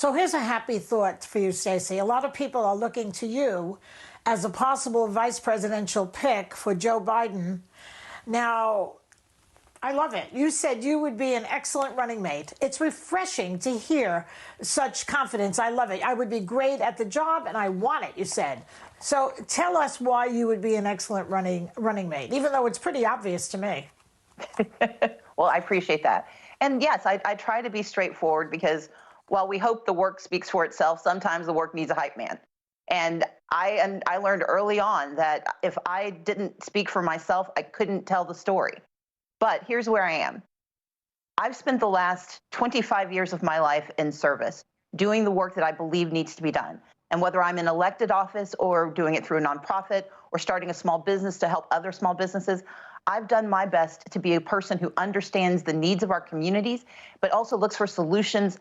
So here's a happy thought for you, Stacey. A lot of people are looking to you as a possible vice presidential pick for Joe Biden. Now, I love it. You said you would be an excellent running mate. It's refreshing to hear such confidence. I love it. I would be great at the job, and I want it, you said. So tell us why you would be an excellent running mate, even though it's pretty obvious to me. Well, I appreciate that. And yes, I try to be straightforward because while we hope the work speaks for itself, sometimes the work needs a hype man. And I learned early on that if I didn't speak for myself, I couldn't tell the story. But here's where I am. I've spent the last 25 years of my life in service, doing the work that I believe needs to be done. And whether I'm in elected office or doing it through a nonprofit or starting a small business to help other small businesses, I've done my best to be a person who understands the needs of our communities, but also looks for solutions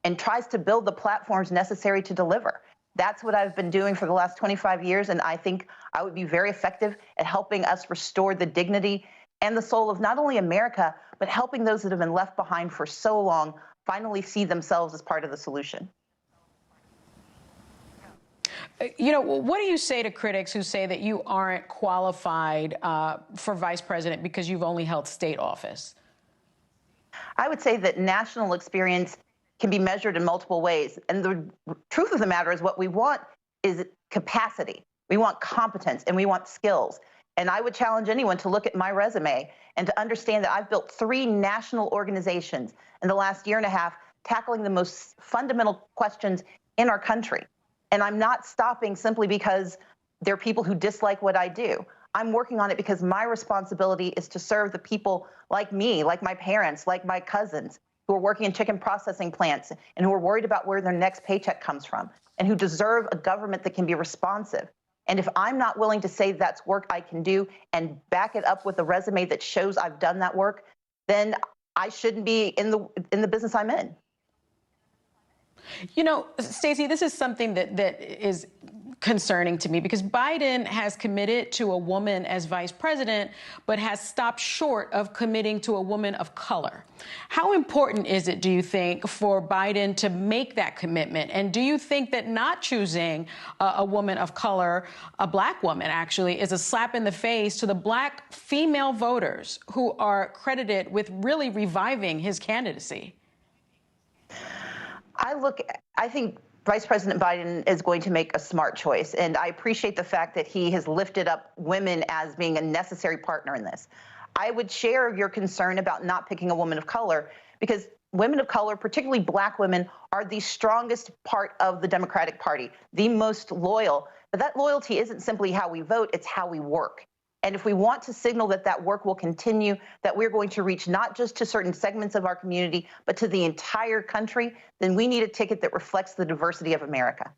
and tries to build the platforms necessary to deliver. That's what I've been doing for the last 25 years, and I think I would be very effective at helping us restore the dignity and the soul of not only America, but helping those that have been left behind for so long finally see themselves as part of the solution. You know, what do you say to critics who say that you aren't qualified for vice president because you've only held state office? I would say that national experience can be measured in multiple ways. And the truth of the matter is what we want is capacity. We want competence and we want skills. And I would challenge anyone to look at my resume and to understand that I've built 3 national organizations in the last year and a half, tackling the most fundamental questions in our country. And I'm not stopping simply because there are people who dislike what I do. I'm working on it because my responsibility is to serve the people like me, like my parents, like my cousins, who are working in chicken processing plants and who are worried about where their next paycheck comes from and who deserve a government that can be responsive. And if I'm not willing to say that's work I can do and back it up with a resume that shows I've done that work, then I shouldn't be in the business I'm in. You know, Stacey, this is something that is concerning to me because Biden has committed to a woman as vice president, but has stopped short of committing to a woman of color. How important is it, do you think, for Biden to make that commitment? And do you think that not choosing a woman of color, a black woman actually, is a slap in the face to the black female voters who are credited with really reviving his candidacy? I think Vice President Biden is going to make a smart choice, and I appreciate the fact that he has lifted up women as being a necessary partner in this. I would share your concern about not picking a woman of color because women of color, particularly black women, are the strongest part of the Democratic Party, the most loyal. But that loyalty isn't simply how we vote, it's how we work. And if we want to signal that that work will continue, that we're going to reach not just to certain segments of our community, but to the entire country, then we need a ticket that reflects the diversity of America.